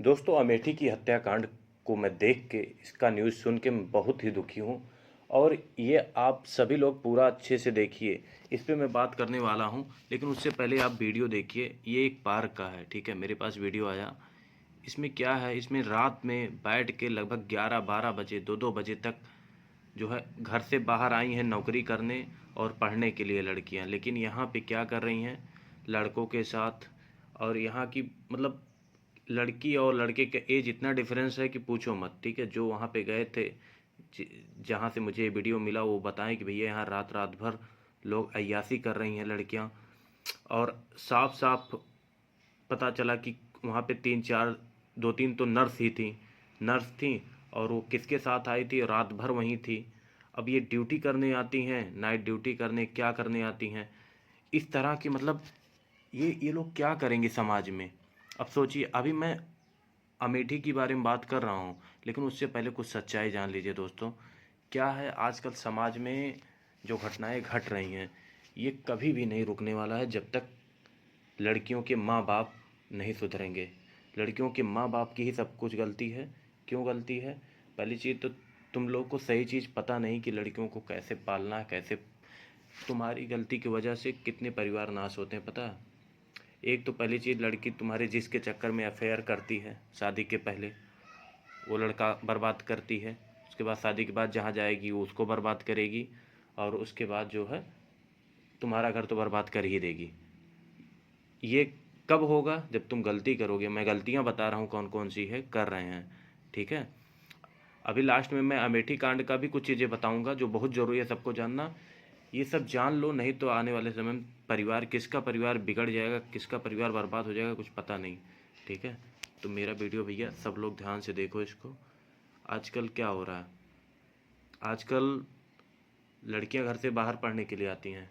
दोस्तों, अमेठी की हत्याकांड को मैं देख के, इसका न्यूज़ सुन के मैं बहुत ही दुखी हूँ। और ये आप सभी लोग पूरा अच्छे से देखिए। इस पे मैं बात करने वाला हूँ, लेकिन उससे पहले आप वीडियो देखिए। ये एक पार्क का है, ठीक है। मेरे पास वीडियो आया। इसमें क्या है, इसमें रात में बैठ के लगभग 11-12 बजे, 2-2 बजे तक जो है घर से बाहर आई हैं नौकरी करने और पढ़ने के लिए लड़कियां। लेकिन यहाँ पे क्या कर रही हैं लड़कों के साथ। और यहाँ की मतलब लड़की और लड़के का एज इतना डिफरेंस है कि पूछो मत, ठीक है। जो वहाँ पे गए थे, जहाँ से मुझे वीडियो मिला, वो बताएं कि भैया यहाँ रात रात भर लोग अय्यासी कर रही हैं लड़कियाँ। और साफ साफ पता चला कि वहाँ पे 3-4, 2-3 तो नर्स थी। और वो किसके साथ आई थी, रात भर वहीं थी। अब ये ड्यूटी करने आती हैं, नाइट ड्यूटी करने, क्या करने आती हैं इस तरह की। मतलब ये लोग क्या करेंगे समाज में। अब सोचिए, अभी मैं अमेठी के बारे में बात कर रहा हूँ, लेकिन उससे पहले कुछ सच्चाई जान लीजिए दोस्तों। क्या है, आजकल समाज में जो घटनाएं घट रही हैं, ये कभी भी नहीं रुकने वाला है जब तक लड़कियों के माँ बाप नहीं सुधरेंगे। लड़कियों के माँ बाप की ही सब कुछ गलती है। क्यों गलती है? पहली चीज़ तो तुम लोग को सही चीज़ पता नहीं कि लड़कियों को कैसे पालना है, कैसे। तुम्हारी गलती की वजह से कितने परिवार नाश होते हैं पता है? एक तो पहली चीज़, लड़की तुम्हारे जिसके चक्कर में अफेयर करती है शादी के पहले, वो लड़का बर्बाद करती है। उसके बाद शादी के बाद जहाँ जाएगी वो उसको बर्बाद करेगी। और उसके बाद जो है तुम्हारा घर तो बर्बाद कर ही देगी। ये कब होगा? जब तुम गलती करोगे। मैं गलतियां बता रहा हूँ कौन कौन सी है कर रहे हैं, ठीक है। अभी लास्ट में मैं अमेठी कांड का भी कुछ चीज़ें बताऊंगा जो बहुत ज़रूरी है सबको जानना। ये सब जान लो, नहीं तो आने वाले समय में परिवार, किसका परिवार बिगड़ जाएगा, किसका परिवार बर्बाद हो जाएगा, कुछ पता नहीं, ठीक है। तो मेरा वीडियो भैया सब लोग ध्यान से देखो इसको। आजकल क्या हो रहा है, आजकल लड़कियां घर से बाहर पढ़ने के लिए आती हैं,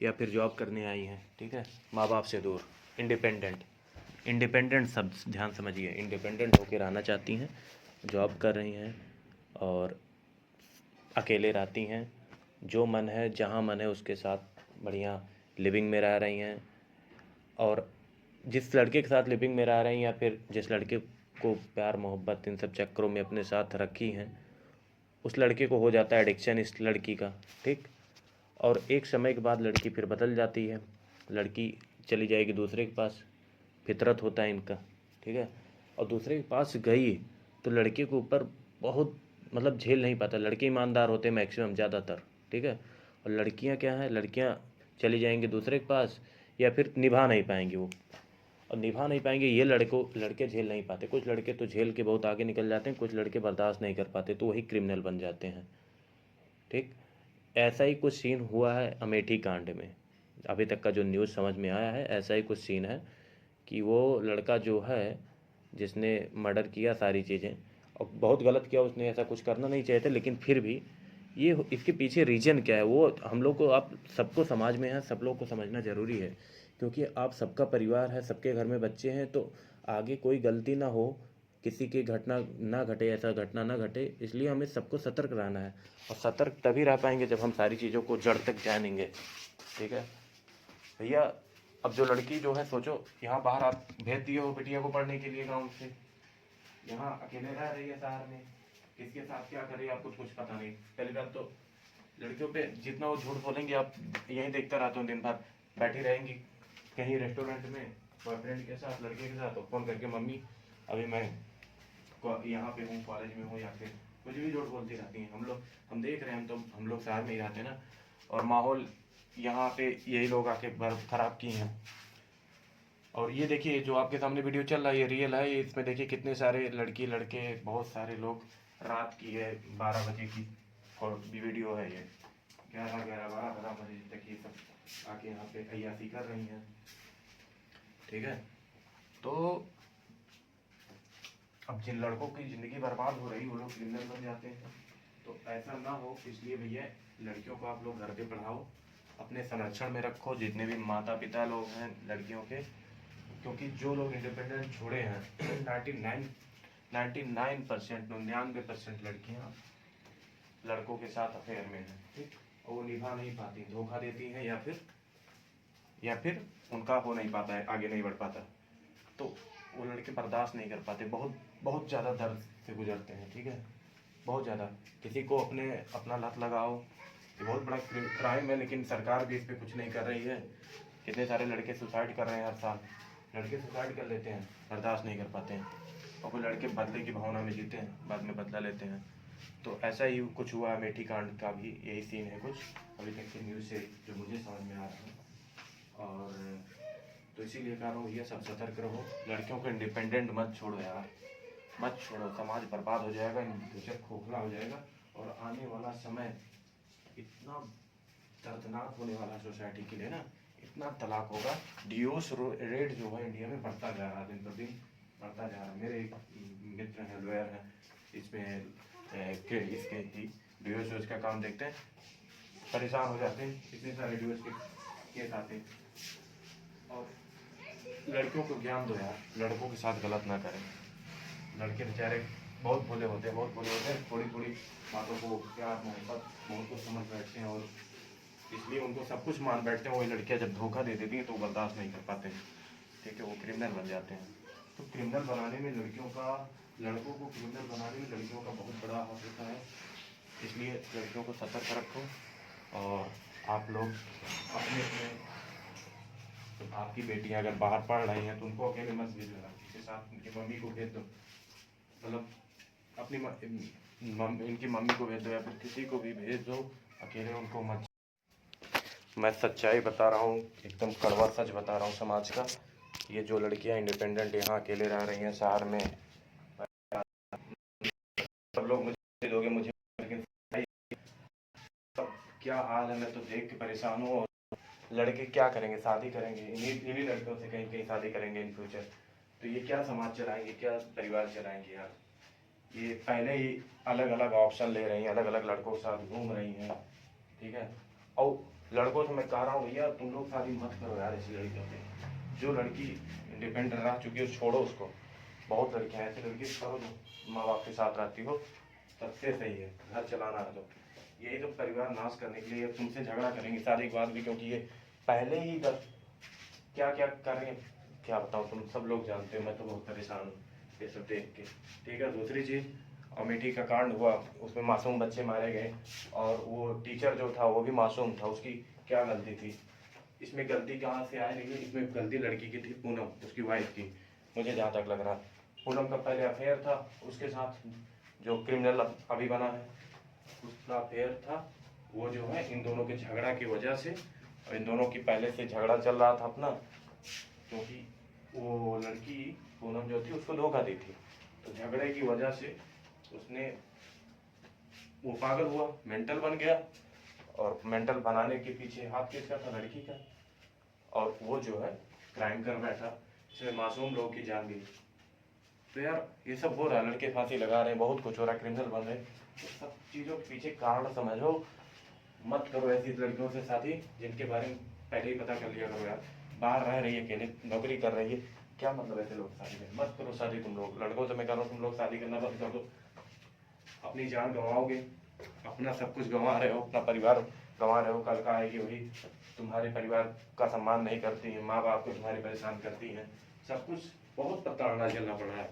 या फिर जॉब करने आई हैं, ठीक है। माँ बाप से दूर, इंडिपेंडेंट। इंडिपेंडेंट सब ध्यान समझिए, इंडिपेंडेंट होकर रहना चाहती हैं, जॉब कर रही हैं और अकेले रहती हैं। जो मन है, जहाँ मन है उसके साथ बढ़िया लिविंग में रह रही हैं। और जिस लड़के के साथ लिविंग में रह रही हैं, या फिर जिस लड़के को प्यार मोहब्बत इन सब चक्करों में अपने साथ रखी हैं, उस लड़के को हो जाता है एडिक्शन इस लड़की का, ठीक। और एक समय के बाद लड़की फिर बदल जाती है। लड़की चली जाएगी दूसरे के पास, फितरत होता है इनका, ठीक है। और दूसरे के पास गई तो लड़के के ऊपर बहुत मतलब झेल नहीं पाता। लड़के ईमानदार होते हैं मैक्सिमम, ज़्यादातर, ठीक है। और लड़कियां क्या है, लड़कियां चली जाएंगी दूसरे के पास, या फिर निभा नहीं पाएंगी वो। और निभा नहीं पाएंगे ये लड़के झेल नहीं पाते। कुछ लड़के तो झेल के बहुत आगे निकल जाते हैं, कुछ लड़के बर्दाश्त नहीं कर पाते तो वही क्रिमिनल बन जाते हैं, ठीक। ऐसा ही कुछ सीन हुआ है अमेठी कांड में। अभी तक का जो न्यूज़ समझ में आया है, ऐसा ही कुछ सीन है कि वो लड़का जो है जिसने मर्डर किया सारी चीज़ें, और बहुत गलत किया उसने, ऐसा कुछ करना नहीं चाहिए था। लेकिन फिर भी ये इसके पीछे रीज़न क्या है वो हम लोग को, आप सबको समाज में है, सब लोग को समझना ज़रूरी है। क्योंकि आप सबका परिवार है, सबके घर में बच्चे हैं, तो आगे कोई गलती ना हो, किसी की घटना ना घटे, ऐसा घटना ना घटे, इसलिए हमें सबको सतर्क रहना है। और सतर्क तभी रह पाएंगे जब हम सारी चीज़ों को जड़ तक जानेंगे, ठीक है भैया। अब जो लड़की जो है, सोचो यहाँ बाहर आप भेज दिए हो बिटिया को पढ़ने के लिए गांव से, यहाँ अकेले रह रही है शहर में, किसके साथ क्या करे आपको कुछ पता नहीं। पहली बात तो लड़कियों पे जितना वो झूठ बोलेंगे, आप यहीं देखते रहते हो दिन भर, बैठी रहेंगी कहीं रेस्टोरेंट में बॉयफ्रेंड के साथ, लड़के के साथ, तो फ़ोन करके मम्मी अभी मैं यहाँ पे हूँ, कॉलेज में हूँ, या फिर कुछ भी झूठ बोलती रहती हैं। हम देख रहे हैं, हम लोग शहर में ही रहते हैं ना, और माहौल यहाँ पे यही लोग आके ख़राब किए हैं। और ये देखिए जो आपके सामने वीडियो चल रहा है, ये रियल है। इसमें देखिए कितने सारे लड़की लड़के, बहुत सारे लोग, रात की है 12 बजे की और वीडियो है ये, 11-12 तक ये सब आके यहाँ पे अय्यासी कर रही हैं, ठीक है। तो अब जिन लड़कों की ज़िंदगी बर्बाद हो रही, वो लोग क्रिमिनल बन जाते हैं। तो ऐसा ना हो, इसलिए भैया लड़कियों को आप लोग घर पे पढ़ाओ, अपने संरक्षण में रखो, जितने भी माता पिता लोग हैं लड़कियों के। क्योंकि जो लोग इंडिपेंडेंट छोड़े हैं 99% 99% लड़कियां लड़कों के साथ अफेयर में हैं, ठीक। और वो निभा नहीं पाती, धोखा देती हैं, या फिर या फिर उनका हो नहीं पाता है, आगे नहीं बढ़ पाता, तो वो लड़के बर्दाश्त नहीं कर पाते, बहुत बहुत ज़्यादा दर्द से गुजरते हैं, ठीक है, बहुत ज़्यादा। किसी को अपना लत लगाओ, ये बहुत बड़ा क्राइम है, लेकिन सरकार भी इस पर कुछ नहीं कर रही है। कितने सारे लड़के सुसाइड कर रहे हैं हर साल, लड़के सुसाइड कर लेते हैं, बर्दाश्त नहीं कर पाते हैं, और वो लड़के बदले की भावना में जीते हैं, बाद में बदला लेते हैं। तो ऐसा ही कुछ हुआ अमेठी कांड का भी यही सीन है कुछ अभी तक की न्यूज़ से जो मुझे समझ में आ रहा है। और तो इसीलिए कह रहा हूँ, ये सब सतर्क रहो, लड़कियों को इंडिपेंडेंट मत छोड़ो यार, मत छोड़ो, समाज बर्बाद हो जाएगा, फ्यूचर खोखला हो जाएगा, और आने वाला समय इतना दर्दनाक होने वाला सोसाइटी के लिए ना, इतना तलाक होगा। डिवोर्स रेट जो है इंडिया में बढ़ता जा रहा है, दिन पर दिन बढ़ता जा रहा है। मेरे एक मित्र हैं, लॉयर हैं, इसमें इसके ही डिवोर्स का काम देखते हैं, परेशान हो जाते हैं, इतने सारे डिवोर्स के केस आते हैं। और लड़कियों को ज्ञान दो यार, लड़कों के साथ गलत ना करें, लड़के बेचारे बहुत भोले होते हैं, बहुत भोले होते हैं, थोड़ी थोड़ी बातों को प्यार मोहब्बत बहुत कुछ समझ बैठते हैं, और इसलिए उनको सब कुछ मान बैठते हैं। वही लड़कियां जब धोखा दे देती हैं तो वो बर्दाश्त नहीं कर पाते हैं, ठीक है, वो क्रिमिनल बन जाते हैं। तो क्रिमिनल बनाने में लड़कों को क्रिमिनल बनाने में लड़कियों का बहुत बड़ा हाथ होता है, इसलिए लड़कियों को सतर्क रखो। और आप लोग अपने अपने आपकी बेटियां अगर बाहर पढ़ रही हैं तो उनको अकेले मत भेज देना, किसी साथ उनकी मम्मी को भेज दो, मतलब अपनी इनकी मम्मी को भेज दो या फिर किसी को भी भेज दो, अकेले उनको मत। मैं सच्चाई बता रहा हूँ, एकदम कड़वा सच बता रहा हूँ समाज का। ये जो लड़कियाँ इंडिपेंडेंट यहाँ अकेले रह रही हैं शहर में, सब लोग मुझे दोगे मुझे, लेकिन क्या हाल है, मैं तो देख के परेशान हूँ। और लड़के क्या करेंगे, शादी करेंगे, इन्हीं लड़कियों से कहीं कहीं शादी करेंगे इन फ्यूचर, तो ये क्या समाज चलाएंगे, क्या परिवार चलाएंगे यार। ये पहले ही अलग अलग ऑप्शन ले रही हैं, अलग अलग लड़कों के साथ घूम रही हैं, ठीक है। और लड़कों से मैं कह रहा हूँ भैया तुम लोग शादी मत करो यार ऐसी लड़कियों से। जो लड़की इंडिपेंडेंट रह चुकी है छोड़ो उसको, बहुत लड़कियाँ ऐसी लड़की करो जो माँ बाप के साथ रहती हो, सबसे सही है, घर चलाना है। तो यही तो परिवार नाश करने के लिए तुमसे झगड़ा करेंगे शादी के बाद भी, क्योंकि ये पहले ही क्या क्या कर रही है क्या बताऊँ, तुम सब लोग जानते हो, मैं तो बहुत परेशान हूँ ये सब देख के, ठीक है। दूसरी चीज़, अमेठी का कांड हुआ, उसमें मासूम बच्चे मारे गए, और वो टीचर जो था वो भी मासूम था, उसकी क्या गलती थी, इसमें गलती कहाँ से आ रही है, इसमें गलती लड़की की थी, पूनम उसकी वाइफ की, मुझे जहाँ तक लग रहा। पूनम का पहले अफेयर था उसके साथ, जो क्रिमिनल अभी बना है उसका अफेयर था, वो जो है इन दोनों के झगड़ा की वजह से, और इन दोनों की पहले से झगड़ा चल रहा था अपना, क्योंकि वो लड़की पूनम जो थी उसको धोखा दी थी, तो झगड़े की वजह से उसने, वो पागल हुआ, मेंटल बन गया, और मेंटल बनाने के पीछे हाथ किसका था, लड़की का, और वो जो है क्राइम कर बैठा, इसमें मासूम लोगों की जान गई। तो यार ये सब हो रहा है, लड़के फांसी लगा रहे हैं, बहुत कुछ हो रहा है, क्रिमिनल बन रहे हैं, तो सब चीज़ों के पीछे कारण समझो, मत करो ऐसी लड़कियों से शादी जिनके बारे में पहले ही पता कर लिया करो यार। बाहर रह रही है अकेले, नौकरी कर रही है, क्या मतलब ऐसे लोग शादी में, मत करो शादी तुम लोग। लड़कों से मैं कह रहा हूँ तुम लोग शादी करना बंद कर दो, अपनी जान गंवाओगे, अपना सब कुछ गंवा रहे हो, अपना परिवार गंवा रहे हो, कल का आएगी वही तुम्हारे परिवार का सम्मान नहीं करती है, माँ बाप को तुम्हारी परेशान करती हैं, सब कुछ बहुत प्रताड़ना झेलना पड़ रहा है,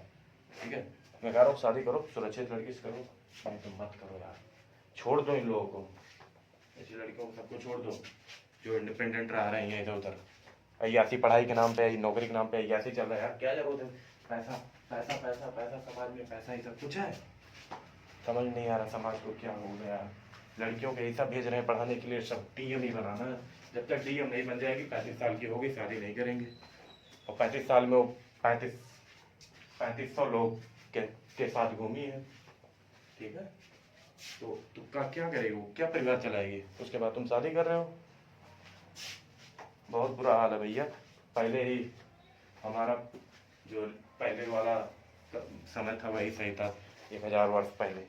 ठीक है। मैं कह रहा हूँ शादी करो, सुरक्षित लड़की से करो, नहीं तो मत करो यार, छोड़ दो इन लोगों को, ऐसी लड़कियों को सबको छोड़ दो जो इंडिपेंडेंट रह रही हैं इधर उधर, अयासी पढ़ाई के नाम पे, नौकरी के नाम पे अयासी चल रहा है यार, क्या जरूरत है, पैसा पैसा पैसा पैसा, समाज में पैसा ही सब कुछ है, समझ नहीं आ रहा समाज को क्या हो गया। लड़कियों के ऐसा भेज रहे हैं पढ़ाने के लिए, सब डीएम ही बनाना है, जब तक डीएम नहीं बन जाएगी 35 साल की होगी शादी नहीं करेंगे, और 35 साल में वो 3500 लोग के साथ घूमी है, ठीक है। तो तुम क्या करेगी वो, क्या परिवार चलाएगी, उसके बाद तुम शादी कर रहे हो, बहुत बुरा हाल है भैया। पहले ही हमारा जो पहले वाला समय था वही सही था, 1000 वर्ष पहले,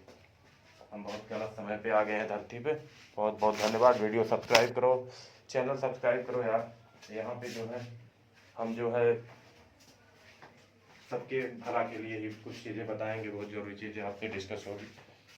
हम बहुत गलत समय पे आ गए हैं धरती पे। बहुत बहुत धन्यवाद, वीडियो सब्सक्राइब करो, चैनल सब्सक्राइब करो यार, यहाँ पे जो है हम जो है सबके भला के लिए ही कुछ चीज़ें बताएंगे, बहुत जरूरी चीज़ें आपसे डिस्कस होगी।